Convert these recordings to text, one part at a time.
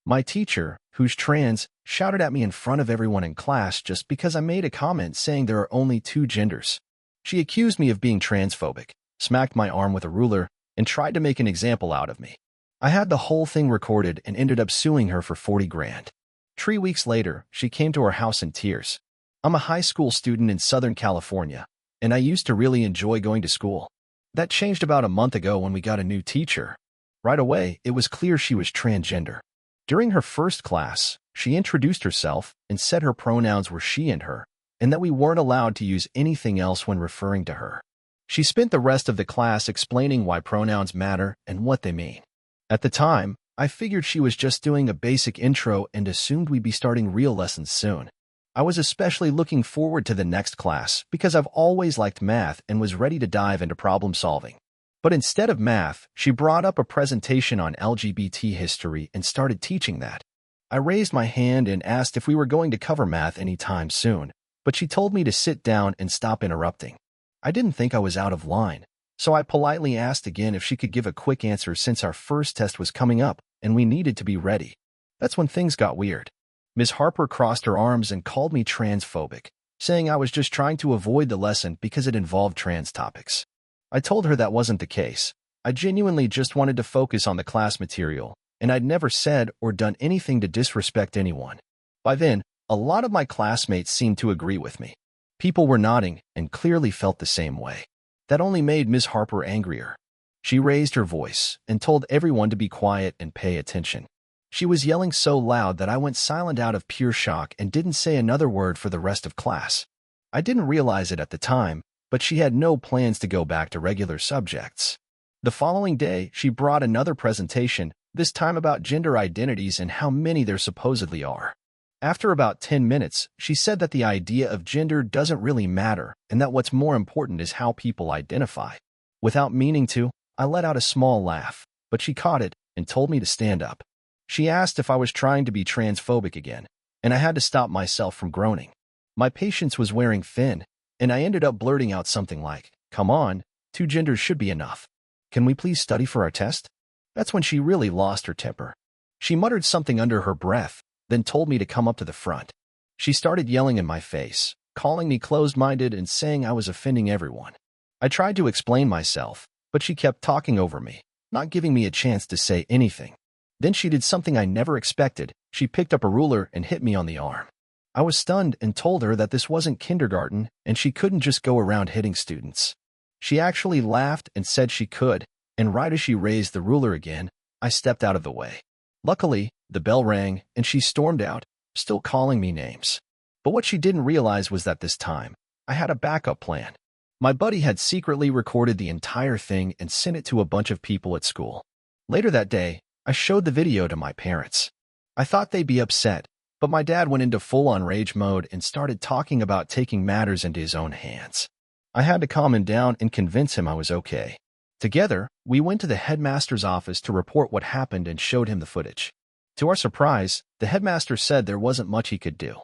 My teacher, who's trans, shouted at me in front of everyone in class just because I made a comment saying there are only two genders. She accused me of being transphobic, smacked my arm with a ruler, and tried to make an example out of me. I had the whole thing recorded and ended up suing her for 40 grand. 3 weeks later, she came to our house in tears. I'm a high school student in Southern California, and I used to really enjoy going to school. That changed about a month ago when we got a new teacher. Right away, it was clear she was transgender. During her first class, she introduced herself and said her pronouns were she and her, and that we weren't allowed to use anything else when referring to her. She spent the rest of the class explaining why pronouns matter and what they mean. At the time, I figured she was just doing a basic intro and assumed we'd be starting real lessons soon. I was especially looking forward to the next class because I've always liked math and was ready to dive into problem solving. But instead of math, she brought up a presentation on LGBT history and started teaching that. I raised my hand and asked if we were going to cover math anytime soon, but she told me to sit down and stop interrupting. I didn't think I was out of line, so I politely asked again if she could give a quick answer since our first test was coming up and we needed to be ready. That's when things got weird. Ms. Harper crossed her arms and called me transphobic, saying I was just trying to avoid the lesson because it involved trans topics. I told her that wasn't the case. I genuinely just wanted to focus on the class material, and I'd never said or done anything to disrespect anyone. By then, a lot of my classmates seemed to agree with me. People were nodding and clearly felt the same way. That only made Ms. Harper angrier. She raised her voice and told everyone to be quiet and pay attention. She was yelling so loud that I went silent out of pure shock and didn't say another word for the rest of class. I didn't realize it at the time, but she had no plans to go back to regular subjects. The following day, she brought another presentation, this time about gender identities and how many there supposedly are. After about 10 minutes, she said that the idea of gender doesn't really matter and that what's more important is how people identify. Without meaning to, I let out a small laugh, but she caught it and told me to stand up. She asked if I was trying to be transphobic again, and I had to stop myself from groaning. My patience was wearing thin, and I ended up blurting out something like, "Come on, 2 genders should be enough. Can we please study for our test?" That's when she really lost her temper. She muttered something under her breath, then told me to come up to the front. She started yelling in my face, calling me closed-minded and saying I was offending everyone. I tried to explain myself, but she kept talking over me, not giving me a chance to say anything. Then she did something I never expected. She picked up a ruler and hit me on the arm. I was stunned and told her that this wasn't kindergarten and she couldn't just go around hitting students. She actually laughed and said she could, and right as she raised the ruler again, I stepped out of the way. Luckily, the bell rang and she stormed out, still calling me names. But what she didn't realize was that this time, I had a backup plan. My buddy had secretly recorded the entire thing and sent it to a bunch of people at school. Later that day, I showed the video to my parents. I thought they'd be upset, but my dad went into full-on rage mode and started talking about taking matters into his own hands. I had to calm him down and convince him I was okay. Together, we went to the headmaster's office to report what happened and showed him the footage. To our surprise, the headmaster said there wasn't much he could do.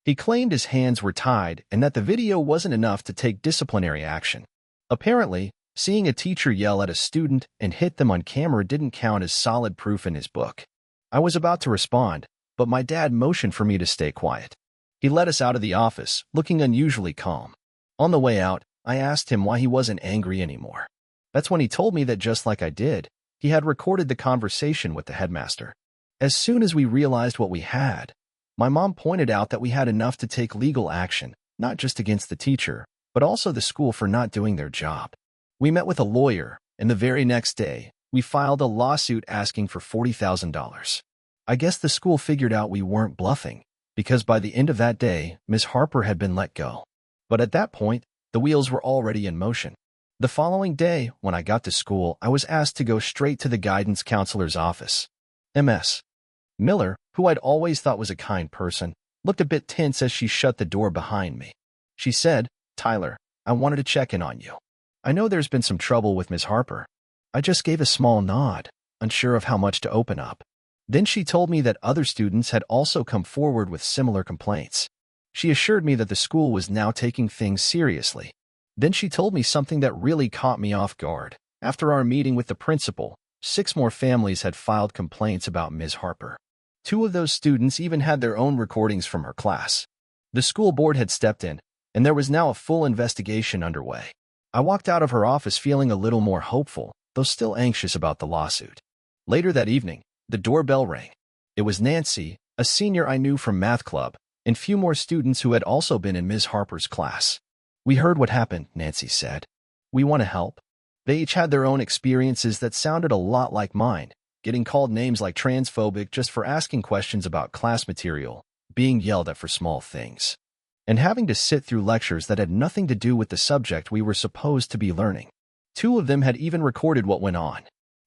He claimed his hands were tied and that the video wasn't enough to take disciplinary action. Apparently, seeing a teacher yell at a student and hit them on camera didn't count as solid proof in his book. I was about to respond, but my dad motioned for me to stay quiet. He led us out of the office, looking unusually calm. On the way out, I asked him why he wasn't angry anymore. That's when he told me that just like I did, he had recorded the conversation with the headmaster. As soon as we realized what we had, my mom pointed out that we had enough to take legal action, not just against the teacher, but also the school for not doing their job. We met with a lawyer, and the very next day, we filed a lawsuit asking for $40,000. I guess the school figured out we weren't bluffing, because by the end of that day, Ms. Harper had been let go. But at that point, the wheels were already in motion. The following day, when I got to school, I was asked to go straight to the guidance counselor's office. Ms. Miller, who I'd always thought was a kind person, looked a bit tense as she shut the door behind me. She said, "Tyler, I wanted to check in on you. I know there's been some trouble with Ms. Harper." I just gave a small nod, unsure of how much to open up. Then she told me that other students had also come forward with similar complaints. She assured me that the school was now taking things seriously. Then she told me something that really caught me off guard. After our meeting with the principal, 6 more families had filed complaints about Ms. Harper. Two of those students even had their own recordings from her class. The school board had stepped in, and there was now a full investigation underway. I walked out of her office feeling a little more hopeful, though still anxious about the lawsuit. Later that evening, the doorbell rang. It was Nancy, a senior I knew from math club, and few more students who had also been in Ms. Harper's class. "We heard what happened," Nancy said. "We want to help." They each had their own experiences that sounded a lot like mine, getting called names like transphobic just for asking questions about class material, being yelled at for small things, and having to sit through lectures that had nothing to do with the subject we were supposed to be learning. Two of them had even recorded what went on.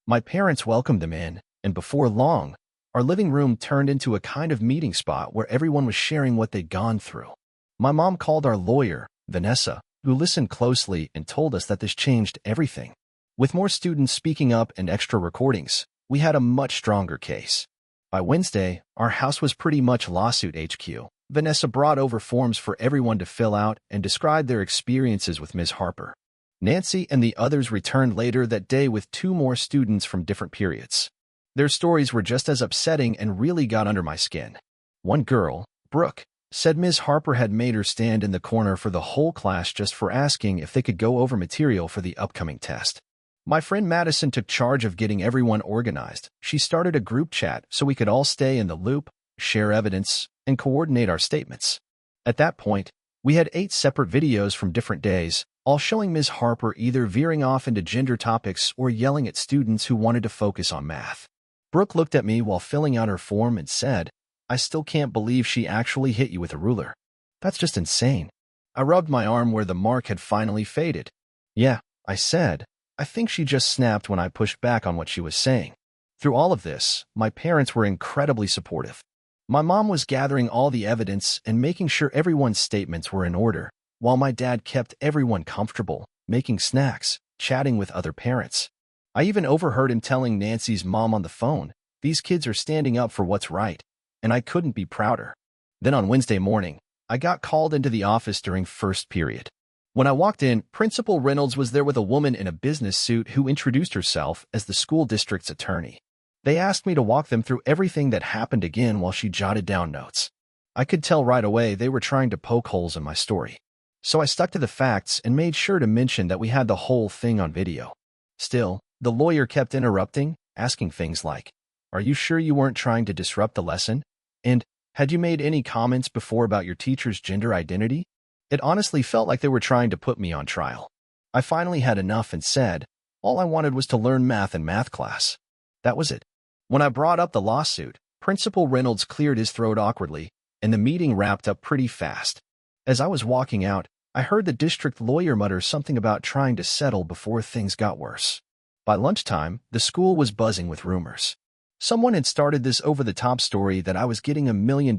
My parents welcomed them in, and before long, our living room turned into a kind of meeting spot where everyone was sharing what they'd gone through. My mom called our lawyer, Vanessa, who listened closely and told us that this changed everything. With more students speaking up and extra recordings, we had a much stronger case. By Wednesday, our house was pretty much lawsuit HQ. Vanessa brought over forms for everyone to fill out and describe their experiences with Ms. Harper. Nancy and the others returned later that day with two more students from different periods. Their stories were just as upsetting and really got under my skin. One girl, Brooke, said Ms. Harper had made her stand in the corner for the whole class just for asking if they could go over material for the upcoming test. My friend Madison took charge of getting everyone organized. She started a group chat so we could all stay in the loop, share evidence, and coordinate our statements. At that point, we had 8 separate videos from different days, all showing Ms. Harper either veering off into gender topics or yelling at students who wanted to focus on math. Brooke looked at me while filling out her form and said, "I still can't believe she actually hit you with a ruler. That's just insane." I rubbed my arm where the mark had finally faded. "Yeah," I said. "I think she just snapped when I pushed back on what she was saying." Through all of this, my parents were incredibly supportive. My mom was gathering all the evidence and making sure everyone's statements were in order, while my dad kept everyone comfortable, making snacks, chatting with other parents. I even overheard him telling Nancy's mom on the phone, "These kids are standing up for what's right," and I couldn't be prouder. Then on Wednesday morning, I got called into the office during first period. When I walked in, Principal Reynolds was there with a woman in a business suit who introduced herself as the school district's attorney. They asked me to walk them through everything that happened again while she jotted down notes. I could tell right away they were trying to poke holes in my story. So I stuck to the facts and made sure to mention that we had the whole thing on video. Still, the lawyer kept interrupting, asking things like, "Are you sure you weren't trying to disrupt the lesson?" And, "Had you made any comments before about your teacher's gender identity?" It honestly felt like they were trying to put me on trial. I finally had enough and said, all I wanted was to learn math in math class. That was it. When I brought up the lawsuit, Principal Reynolds cleared his throat awkwardly, and the meeting wrapped up pretty fast. As I was walking out, I heard the district lawyer mutter something about trying to settle before things got worse. By lunchtime, the school was buzzing with rumors. Someone had started this over-the-top story that I was getting $1 million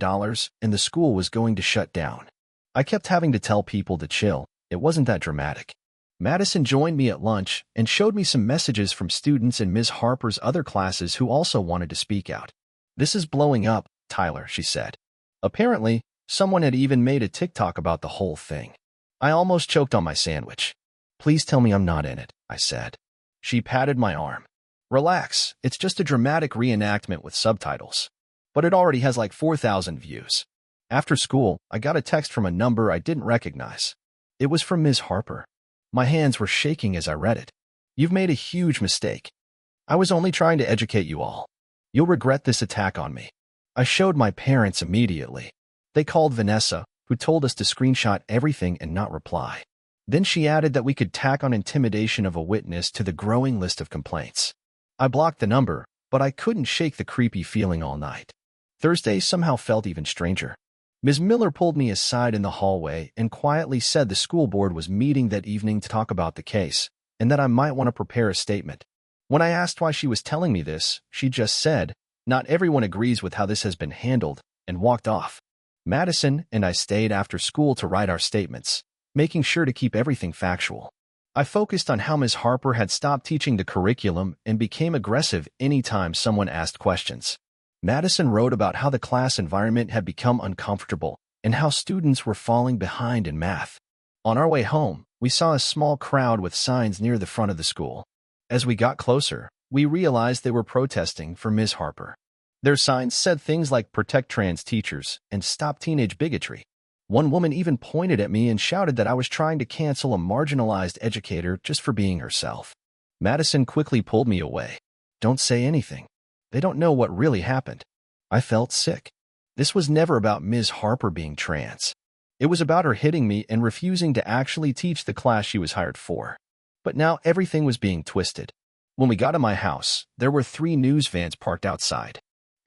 and the school was going to shut down. I kept having to tell people to chill. It wasn't that dramatic. Madison joined me at lunch and showed me some messages from students in Ms. Harper's other classes who also wanted to speak out. "This is blowing up, Tyler," she said. Apparently, someone had even made a TikTok about the whole thing. I almost choked on my sandwich. "Please tell me I'm not in it," I said. She patted my arm. "Relax, it's just a dramatic reenactment with subtitles. But it already has like 4,000 views." After school, I got a text from a number I didn't recognize. It was from Ms. Harper. My hands were shaking as I read it. "You've made a huge mistake. I was only trying to educate you all. You'll regret this attack on me." I showed my parents immediately. They called Vanessa, who told us to screenshot everything and not reply. Then she added that we could tack on intimidation of a witness to the growing list of complaints. I blocked the number, but I couldn't shake the creepy feeling all night. Thursday somehow felt even stranger. Ms. Miller pulled me aside in the hallway and quietly said the school board was meeting that evening to talk about the case, and that I might want to prepare a statement. When I asked why she was telling me this, she just said, "Not everyone agrees with how this has been handled," and walked off. Madison and I stayed after school to write our statements, making sure to keep everything factual. I focused on how Ms. Harper had stopped teaching the curriculum and became aggressive anytime someone asked questions. Madison wrote about how the class environment had become uncomfortable and how students were falling behind in math. On our way home, we saw a small crowd with signs near the front of the school. As we got closer, we realized they were protesting for Ms. Harper. Their signs said things like protect trans teachers and stop teenage bigotry. One woman even pointed at me and shouted that I was trying to cancel a marginalized educator just for being herself. Madison quickly pulled me away. Don't say anything. They don't know what really happened. I felt sick. This was never about Ms. Harper being trans. It was about her hitting me and refusing to actually teach the class she was hired for. But now everything was being twisted. When we got to my house, there were 3 news vans parked outside.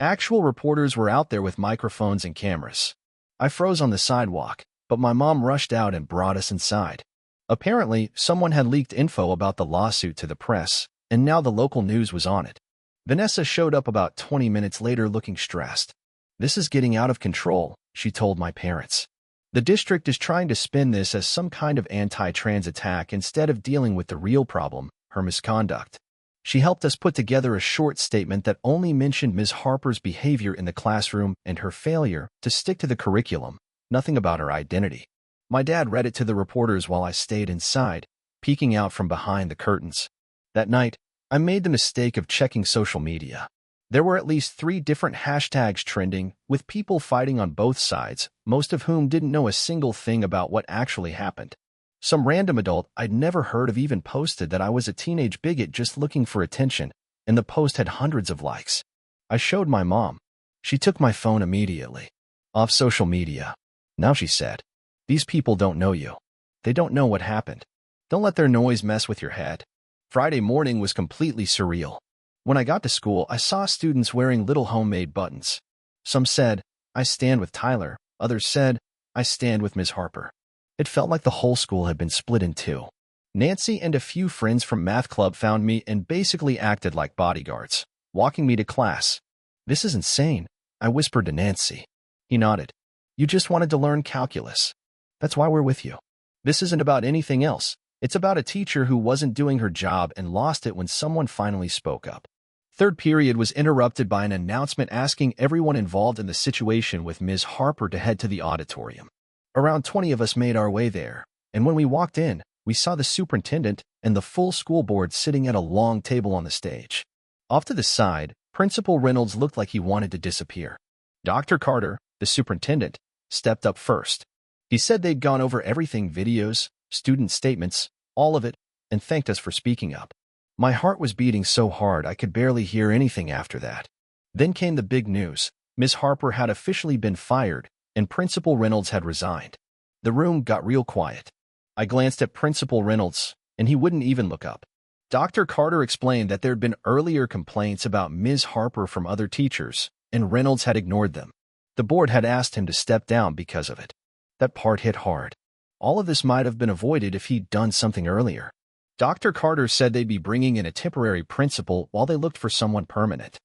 Actual reporters were out there with microphones and cameras. I froze on the sidewalk, but my mom rushed out and brought us inside. Apparently, someone had leaked info about the lawsuit to the press, and now the local news was on it. Vanessa showed up about 20 minutes later looking stressed. This is getting out of control, she told my parents. The district is trying to spin this as some kind of anti-trans attack instead of dealing with the real problem, her misconduct. She helped us put together a short statement that only mentioned Ms. Harper's behavior in the classroom and her failure to stick to the curriculum, nothing about her identity. My dad read it to the reporters while I stayed inside, peeking out from behind the curtains. That night, I made the mistake of checking social media. There were at least 3 different hashtags trending, with people fighting on both sides, most of whom didn't know a single thing about what actually happened. Some random adult I'd never heard of even posted that I was a teenage bigot just looking for attention, and the post had hundreds of likes. I showed my mom. She took my phone immediately. Off social media. Now she said, "These people don't know you. They don't know what happened. Don't let their noise mess with your head." Friday morning was completely surreal. When I got to school, I saw students wearing little homemade buttons. Some said, "I stand with Tyler." Others said, "I stand with Ms. Harper." It felt like the whole school had been split in 2. Nancy and a few friends from math club found me and basically acted like bodyguards, walking me to class. "This is insane," I whispered to Nancy. He nodded. "You just wanted to learn calculus. That's why we're with you. This isn't about anything else. It's about a teacher who wasn't doing her job and lost it when someone finally spoke up." Third period was interrupted by an announcement asking everyone involved in the situation with Ms. Harper to head to the auditorium. Around 20 of us made our way there, and when we walked in, we saw the superintendent and the full school board sitting at a long table on the stage. Off to the side, Principal Reynolds looked like he wanted to disappear. Dr. Carter, the superintendent, stepped up first. He said they'd gone over everything: videos, student statements, all of it, and thanked us for speaking up. My heart was beating so hard I could barely hear anything after that. Then came the big news. Ms. Harper had officially been fired, and Principal Reynolds had resigned. The room got real quiet. I glanced at Principal Reynolds, and he wouldn't even look up. Dr. Carter explained that there'd been earlier complaints about Ms. Harper from other teachers, and Reynolds had ignored them. The board had asked him to step down because of it. That part hit hard. All of this might have been avoided if he'd done something earlier. Dr. Carter said they'd be bringing in a temporary principal while they looked for someone permanent.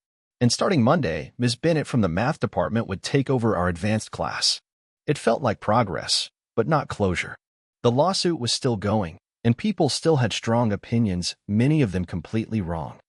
And starting Monday, Ms. Bennett from the math department would take over our advanced class. It felt like progress, but not closure. The lawsuit was still going, and people still had strong opinions, many of them completely wrong.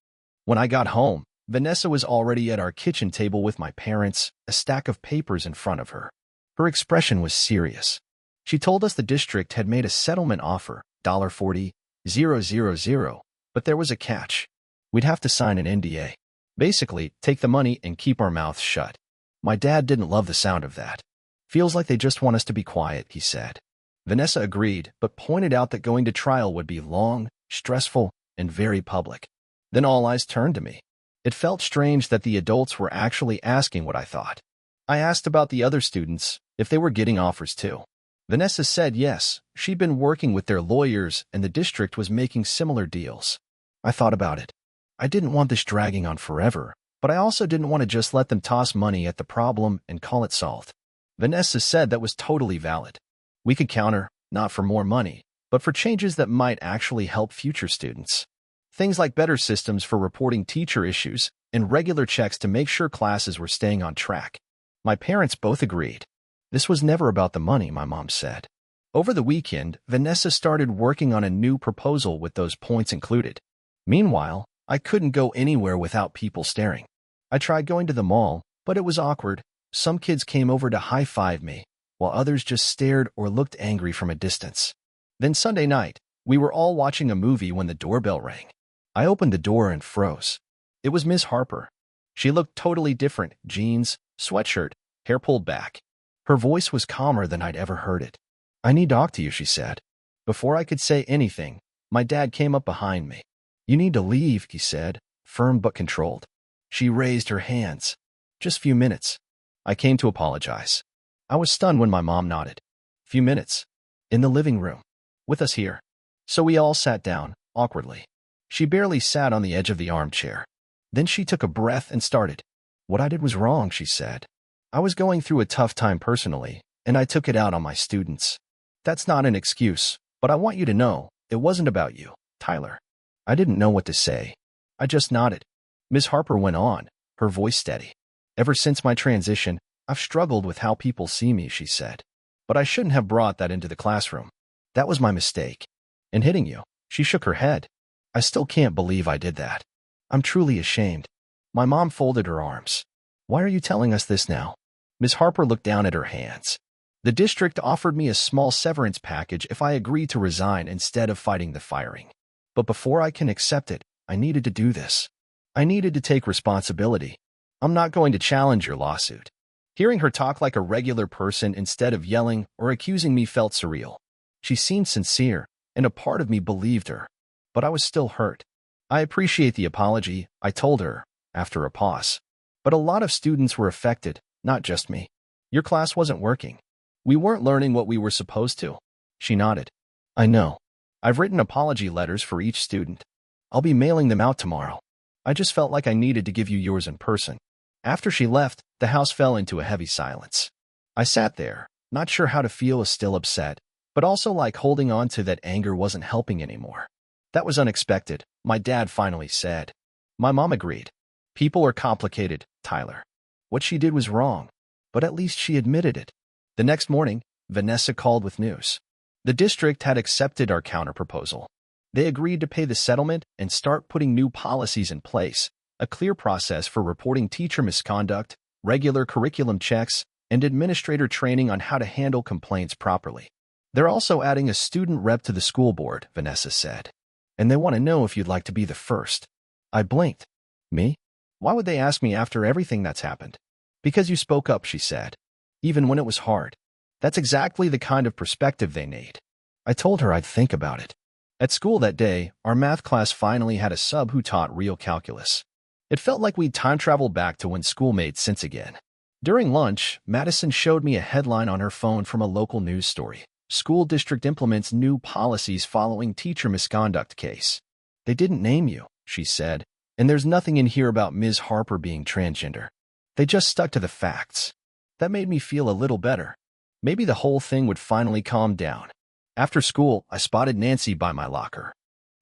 When I got home, Vanessa was already at our kitchen table with my parents, a stack of papers in front of her. Her expression was serious. She told us the district had made a settlement offer, $40,000, but there was a catch. We'd have to sign an NDA. Basically, take the money and keep our mouths shut. My dad didn't love the sound of that. "Feels like they just want us to be quiet," he said. Vanessa agreed, but pointed out that going to trial would be long, stressful, and very public. Then all eyes turned to me. It felt strange that the adults were actually asking what I thought. I asked about the other students, if they were getting offers too. Vanessa said yes, she'd been working with their lawyers and the district was making similar deals. I thought about it. I didn't want this dragging on forever, but I also didn't want to just let them toss money at the problem and call it solved. Vanessa said that was totally valid. We could counter, not for more money, but for changes that might actually help future students. Things like better systems for reporting teacher issues and regular checks to make sure classes were staying on track. My parents both agreed. This was never about the money, my mom said. Over the weekend, Vanessa started working on a new proposal with those points included. Meanwhile, I couldn't go anywhere without people staring. I tried going to the mall, but it was awkward. Some kids came over to high-five me, while others just stared or looked angry from a distance. Then Sunday night, we were all watching a movie when the doorbell rang. I opened the door and froze. It was Ms. Harper. She looked totally different, jeans, sweatshirt, hair pulled back. Her voice was calmer than I'd ever heard it. "I need to talk to you," she said. Before I could say anything, my dad came up behind me. "You need to leave," he said, firm but controlled. She raised her hands. "Just few minutes." I came to apologize. I was stunned when my mom nodded. "Few minutes. In the living room. With us here." So we all sat down, awkwardly. She barely sat on the edge of the armchair. Then she took a breath and started. "What I did was wrong," she said. "I was going through a tough time personally, and I took it out on my students. That's not an excuse, but I want you to know, it wasn't about you, Tyler." I didn't know what to say. I just nodded. Ms. Harper went on, her voice steady. "Ever since my transition, I've struggled with how people see me," she said. "But I shouldn't have brought that into the classroom. That was my mistake. And hitting you." She shook her head. "I still can't believe I did that. I'm truly ashamed." My mom folded her arms. "Why are you telling us this now?" Ms. Harper looked down at her hands. "The district offered me a small severance package if I agreed to resign instead of fighting the firing. But before I can accept it, I needed to do this. I needed to take responsibility. I'm not going to challenge your lawsuit." Hearing her talk like a regular person instead of yelling or accusing me felt surreal. She seemed sincere, and a part of me believed her. But I was still hurt. "I appreciate the apology," I told her, after a pause. "But a lot of students were affected, not just me. Your class wasn't working. We weren't learning what we were supposed to." She nodded. "I know. I've written apology letters for each student. I'll be mailing them out tomorrow. I just felt like I needed to give you yours in person." After she left, the house fell into a heavy silence. I sat there, not sure how to feel, still upset, but also like holding on to that anger wasn't helping anymore. "That was unexpected," my dad finally said. My mom agreed. "People are complicated, Tyler. What she did was wrong, but at least she admitted it." The next morning, Vanessa called with news. The district had accepted our counterproposal. They agreed to pay the settlement and start putting new policies in place, a clear process for reporting teacher misconduct, regular curriculum checks, and administrator training on how to handle complaints properly. "They're also adding a student rep to the school board," Vanessa said. "And they want to know if you'd like to be the first." I blinked. "Me? Why would they ask me after everything that's happened?" "Because you spoke up," she said. "Even when it was hard. That's exactly the kind of perspective they need." I told her I'd think about it. At school that day, our math class finally had a sub who taught real calculus. It felt like we'd time traveled back to when school made sense again. During lunch, Madison showed me a headline on her phone from a local news story. "School district implements new policies following teacher misconduct case." "They didn't name you," she said, "and there's nothing in here about Ms. Harper being transgender. They just stuck to the facts." That made me feel a little better. Maybe the whole thing would finally calm down. After school, I spotted Nancy by my locker.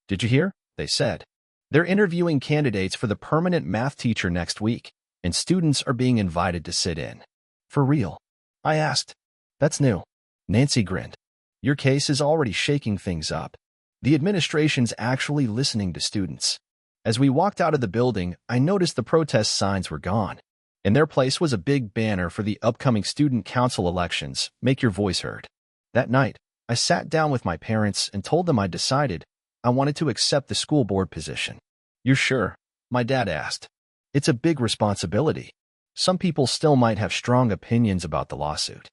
"Did you hear?" they said. "They're interviewing candidates for the permanent math teacher next week, and students are being invited to sit in." "For real?" I asked. "That's new." Nancy grinned. "Your case is already shaking things up. The administration's actually listening to students." As we walked out of the building, I noticed the protest signs were gone. In their place was a big banner for the upcoming student council elections, "Make your voice heard." That night, I sat down with my parents and told them I'd decided I wanted to accept the school board position. "You're sure?" my dad asked. "It's a big responsibility. Some people still might have strong opinions about the lawsuit."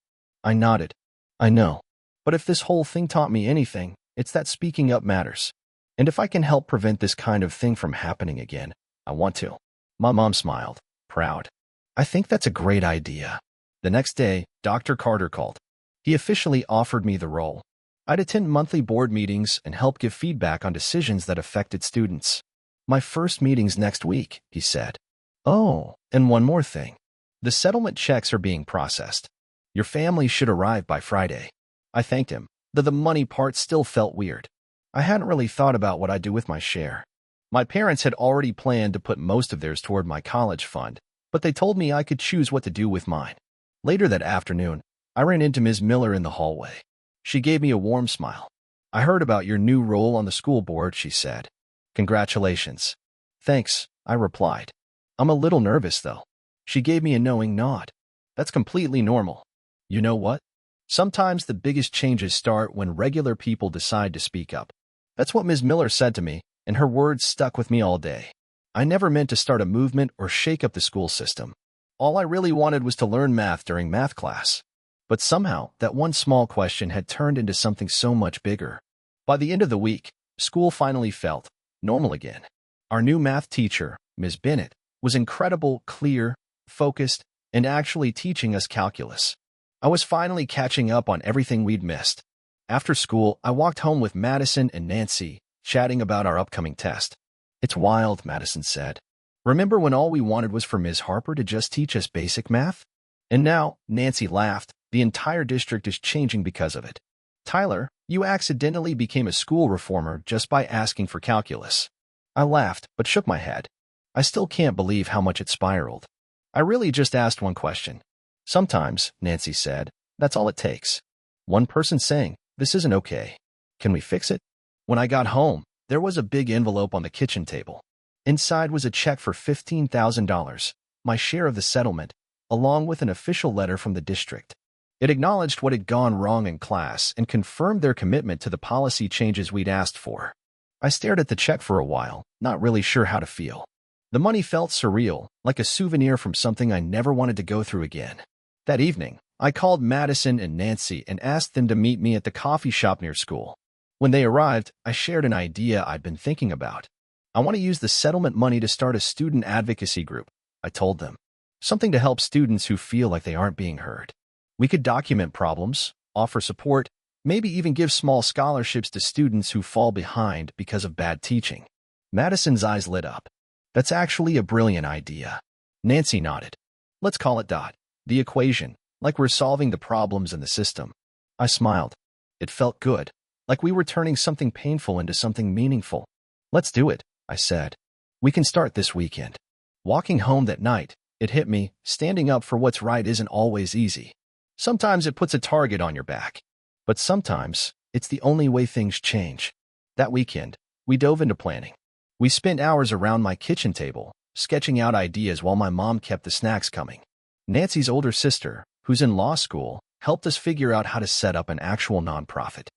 I nodded. "I know. But if this whole thing taught me anything, it's that speaking up matters. And if I can help prevent this kind of thing from happening again, I want to." My mom smiled, proud. "I think that's a great idea." The next day, Dr. Carter called. He officially offered me the role. I'd attend monthly board meetings and help give feedback on decisions that affected students. "My first meeting's next week," he said. "Oh, and one more thing. The settlement checks are being processed. Your family should arrive by Friday." I thanked him, though the money part still felt weird. I hadn't really thought about what I'd do with my share. My parents had already planned to put most of theirs toward my college fund, but they told me I could choose what to do with mine. Later that afternoon, I ran into Ms. Miller in the hallway. She gave me a warm smile. "I heard about your new role on the school board," she said. "Congratulations." "Thanks," I replied. "I'm a little nervous, though." She gave me a knowing nod. "That's completely normal. You know what? Sometimes the biggest changes start when regular people decide to speak up." That's what Ms. Miller said to me, and her words stuck with me all day. I never meant to start a movement or shake up the school system. All I really wanted was to learn math during math class. But somehow, that one small question had turned into something so much bigger. By the end of the week, school finally felt normal again. Our new math teacher, Ms. Bennett, was incredible, clear, focused, and actually teaching us calculus. I was finally catching up on everything we'd missed. After school, I walked home with Madison and Nancy, chatting about our upcoming test. "It's wild," Madison said. "Remember when all we wanted was for Ms. Harper to just teach us basic math? And now," Nancy laughed, "the entire district is changing because of it. Tyler, you accidentally became a school reformer just by asking for calculus." I laughed, but shook my head. I still can't believe how much it spiraled. "I really just asked one question." "Sometimes," Nancy said, "that's all it takes. One person saying, 'This isn't okay. Can we fix it?'" When I got home, there was a big envelope on the kitchen table. Inside was a check for $15,000, my share of the settlement, along with an official letter from the district. It acknowledged what had gone wrong in class and confirmed their commitment to the policy changes we'd asked for. I stared at the check for a while, not really sure how to feel. The money felt surreal, like a souvenir from something I never wanted to go through again. That evening, I called Madison and Nancy and asked them to meet me at the coffee shop near school. When they arrived, I shared an idea I'd been thinking about. "I want to use the settlement money to start a student advocacy group," I told them. "Something to help students who feel like they aren't being heard. We could document problems, offer support, maybe even give small scholarships to students who fall behind because of bad teaching." Madison's eyes lit up. "That's actually a brilliant idea." Nancy nodded. "Let's call it the equation, like we're solving the problems in the system." I smiled. It felt good, like we were turning something painful into something meaningful. "Let's do it," I said. "We can start this weekend." Walking home that night, it hit me, standing up for what's right isn't always easy. Sometimes it puts a target on your back. But sometimes, it's the only way things change. That weekend, we dove into planning. We spent hours around my kitchen table, sketching out ideas while my mom kept the snacks coming. Nancy's older sister, who's in law school, helped us figure out how to set up an actual nonprofit.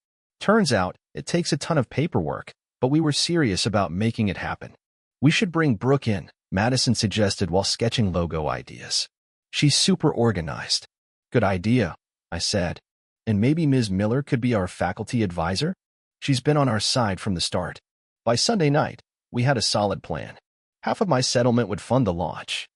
Turns out, it takes a ton of paperwork, but we were serious about making it happen. "We should bring Brooke in," Madison suggested while sketching logo ideas. "She's super organized." "Good idea," I said. "And maybe Ms. Miller could be our faculty advisor? She's been on our side from the start." By Sunday night, we had a solid plan. Half of my settlement would fund the launch.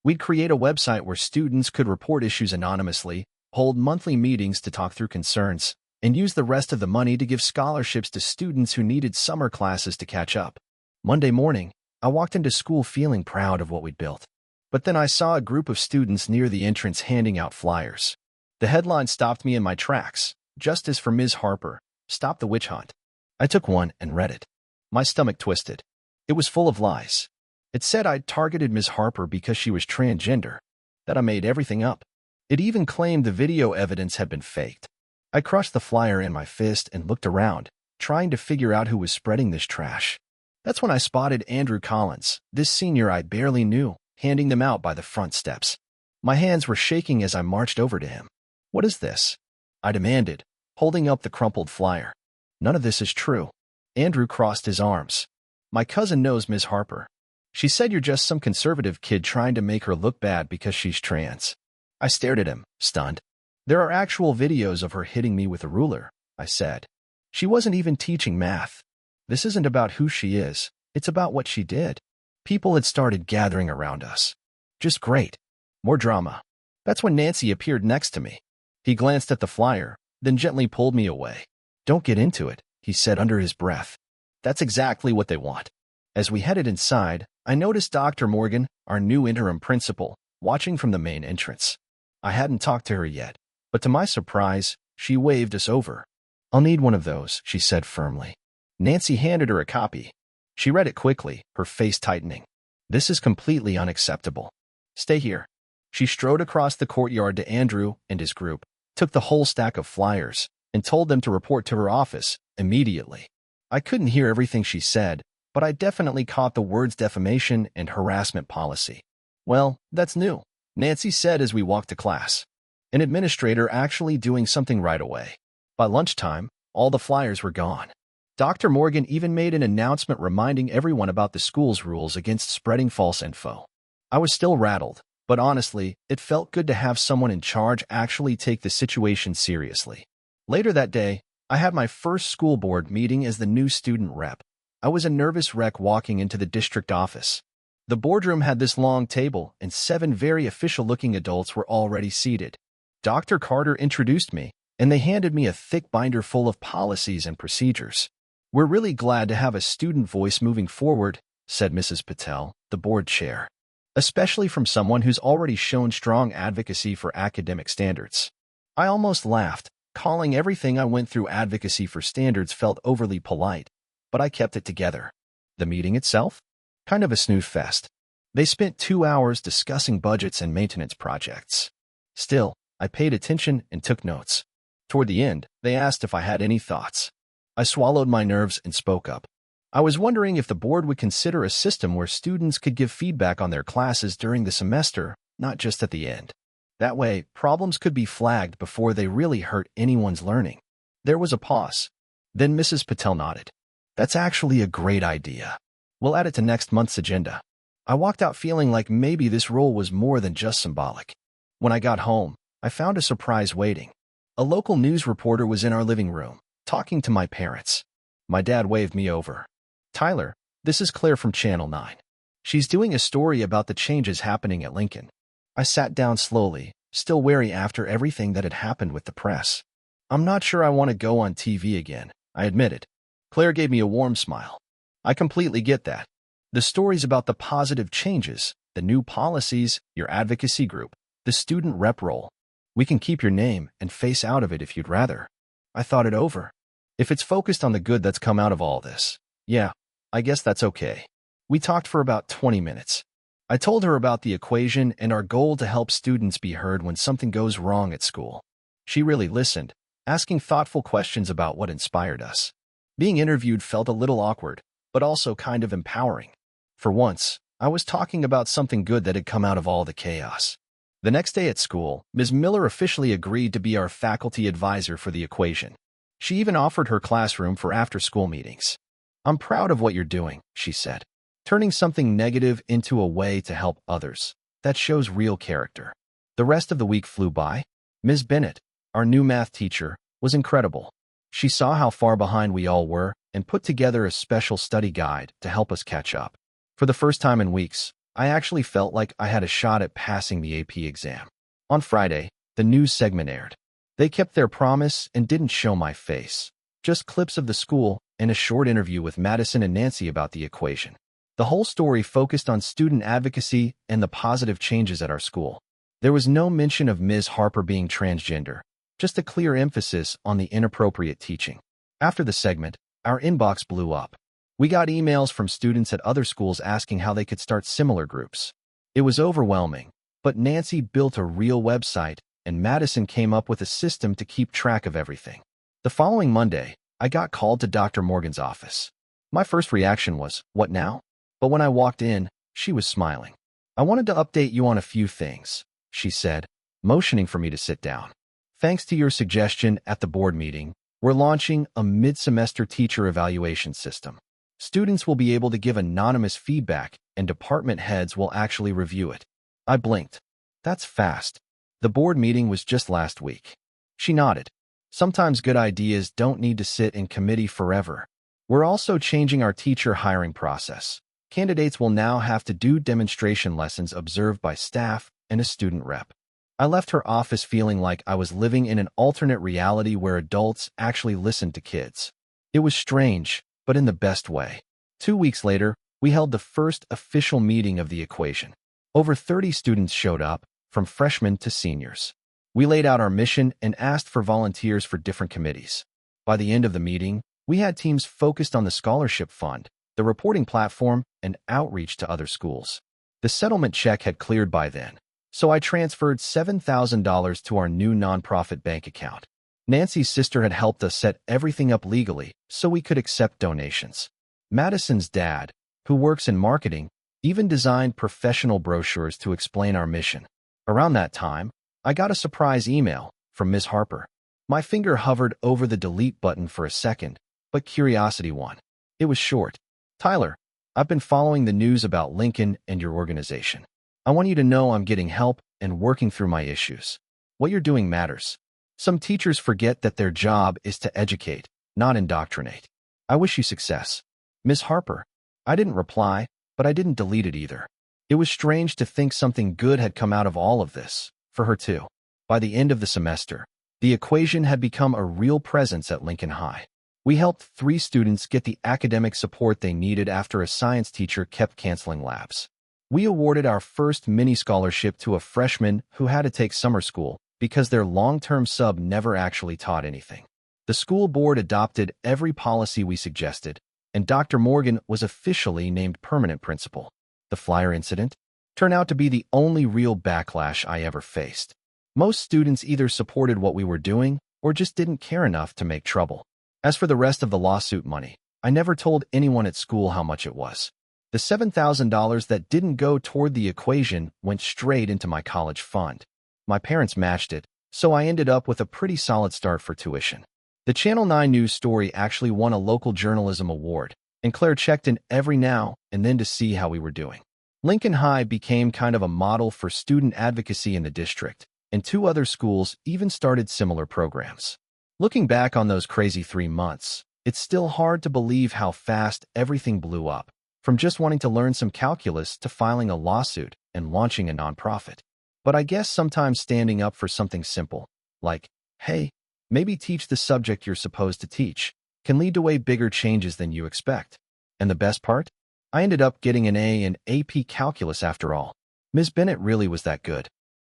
We'd create a website where students could report issues anonymously, hold monthly meetings to talk through concerns, and use the rest of the money to give scholarships to students who needed summer classes to catch up. Monday morning, I walked into school feeling proud of what we'd built. But then I saw a group of students near the entrance handing out flyers. The headline stopped me in my tracks. "Justice for Ms. Harper. Stop the witch hunt." I took one and read it. My stomach twisted. It was full of lies. It said I'd targeted Ms. Harper because she was transgender, that I made everything up. It even claimed the video evidence had been faked. I crushed the flyer in my fist and looked around, trying to figure out who was spreading this trash. That's when I spotted Andrew Collins, this senior I barely knew, handing them out by the front steps. My hands were shaking as I marched over to him. "What is this?" I demanded, holding up the crumpled flyer. "None of this is true." Andrew crossed his arms. "My cousin knows Ms. Harper. She said you're just some conservative kid trying to make her look bad because she's trans." I stared at him, stunned. "There are actual videos of her hitting me with a ruler," I said. "She wasn't even teaching math. This isn't about who she is, it's about what she did." People had started gathering around us. Just great. More drama. That's when Nancy appeared next to me. He glanced at the flyer, then gently pulled me away. "Don't get into it," he said under his breath. "That's exactly what they want." As we headed inside, I noticed Dr. Morgan, our new interim principal, watching from the main entrance. I hadn't talked to her yet, but to my surprise, she waved us over. "I'll need one of those," she said firmly. Nancy handed her a copy. She read it quickly, her face tightening. "This is completely unacceptable. Stay here." She strode across the courtyard to Andrew and his group, took the whole stack of flyers, and told them to report to her office immediately. I couldn't hear everything she said, but I definitely caught the words defamation and harassment policy. "Well, that's new," Nancy said as we walked to class. An administrator actually doing something right away. By lunchtime, all the flyers were gone. Dr. Morgan even made an announcement reminding everyone about the school's rules against spreading false info. I was still rattled, but honestly, it felt good to have someone in charge actually take the situation seriously. Later that day, I had my first school board meeting as the new student rep. I was a nervous wreck walking into the district office. The boardroom had this long table, and 7 very official-looking adults were already seated. Dr. Carter introduced me, and they handed me a thick binder full of policies and procedures. "We're really glad to have a student voice moving forward," said Mrs. Patel, the board chair, "especially from someone who's already shown strong advocacy for academic standards." I almost laughed. Calling everything I went through advocacy for standards felt overly polite, but I kept it together. The meeting itself? Kind of a snooze fest. They spent 2 hours discussing budgets and maintenance projects. Still, I paid attention and took notes. Toward the end, they asked if I had any thoughts. I swallowed my nerves and spoke up. I was wondering if the board would consider a system where students could give feedback on their classes during the semester, not just at the end. That way, problems could be flagged before they really hurt anyone's learning. There was a pause. Then Mrs. Patel nodded. "That's actually a great idea. We'll add it to next month's agenda." I walked out feeling like maybe this role was more than just symbolic. When I got home, I found a surprise waiting. A local news reporter was in our living room, talking to my parents. My dad waved me over. "Tyler, this is Claire from Channel 9. She's doing a story about the changes happening at Lincoln." I sat down slowly, still wary after everything that had happened with the press. "I'm not sure I want to go on TV again," I admitted. Claire gave me a warm smile. "I completely get that. The stories about the positive changes, the new policies, your advocacy group, the student rep role. We can keep your name and face out of it if you'd rather." I thought it over. If it's focused on the good that's come out of all this, yeah, I guess that's okay. We talked for about 20 minutes. I told her about the equation and our goal to help students be heard when something goes wrong at school. She really listened, asking thoughtful questions about what inspired us. Being interviewed felt a little awkward, but also kind of empowering. For once, I was talking about something good that had come out of all the chaos. The next day at school, Ms. Miller officially agreed to be our faculty advisor for the equation. She even offered her classroom for after-school meetings. "I'm proud of what you're doing," she said. "Turning something negative into a way to help others. That shows real character." The rest of the week flew by. Ms. Bennett, our new math teacher, was incredible. She saw how far behind we all were and put together a special study guide to help us catch up. For the first time in weeks, I actually felt like I had a shot at passing the AP exam. On Friday, the news segment aired. They kept their promise and didn't show my face, just clips of the school and a short interview with Madison and Nancy about the equation. The whole story focused on student advocacy and the positive changes at our school. There was no mention of Ms. Harper being transgender, just a clear emphasis on the inappropriate teaching. After the segment, our inbox blew up. We got emails from students at other schools asking how they could start similar groups. It was overwhelming, but Nancy built a real website, and Madison came up with a system to keep track of everything. The following Monday, I got called to Dr. Morgan's office. My first reaction was, "What now?" But when I walked in, she was smiling. "I wanted to update you on a few things," she said, motioning for me to sit down. "Thanks to your suggestion at the board meeting, we're launching a mid-semester teacher evaluation system. Students will be able to give anonymous feedback, and department heads will actually review it." I blinked. "That's fast. The board meeting was just last week." She nodded. "Sometimes good ideas don't need to sit in committee forever. We're also changing our teacher hiring process. Candidates will now have to do demonstration lessons observed by staff and a student rep." I left her office feeling like I was living in an alternate reality where adults actually listened to kids. It was strange, but in the best way. 2 weeks later, we held the first official meeting of the equation. Over 30 students showed up, from freshmen to seniors. We laid out our mission and asked for volunteers for different committees. By the end of the meeting, we had teams focused on the scholarship fund, the reporting platform, and outreach to other schools. The settlement check had cleared by then, so I transferred $7,000 to our new nonprofit bank account. Nancy's sister had helped us set everything up legally so we could accept donations. Madison's dad, who works in marketing, even designed professional brochures to explain our mission. Around that time, I got a surprise email from Ms. Harper. My finger hovered over the delete button for a second, but curiosity won. It was short. Tyler, I've been following the news about Lincoln and your organization. I want you to know I'm getting help and working through my issues. What you're doing matters. Some teachers forget that their job is to educate, not indoctrinate. I wish you success. Miss Harper. I didn't reply, but I didn't delete it either. It was strange to think something good had come out of all of this, for her too. By the end of the semester, the equation had become a real presence at Lincoln High. We helped 3 students get the academic support they needed after a science teacher kept canceling labs. We awarded our first mini-scholarship to a freshman who had to take summer school because their long-term sub never actually taught anything. The school board adopted every policy we suggested, and Dr. Morgan was officially named permanent principal. The flyer incident turned out to be the only real backlash I ever faced. Most students either supported what we were doing or just didn't care enough to make trouble. As for the rest of the lawsuit money, I never told anyone at school how much it was. The $7,000 that didn't go toward the equation went straight into my college fund. My parents matched it, so I ended up with a pretty solid start for tuition. The Channel 9 news story actually won a local journalism award, and Claire checked in every now and then to see how we were doing. Lincoln High became kind of a model for student advocacy in the district, and 2 other schools even started similar programs. Looking back on those crazy 3 months, it's still hard to believe how fast everything blew up, from just wanting to learn some calculus to filing a lawsuit and launching a nonprofit. But I guess sometimes standing up for something simple, like, hey, maybe teach the subject you're supposed to teach, can lead to way bigger changes than you expect. And the best part? I ended up getting an A in AP Calculus after all. Ms. Bennett really was that good.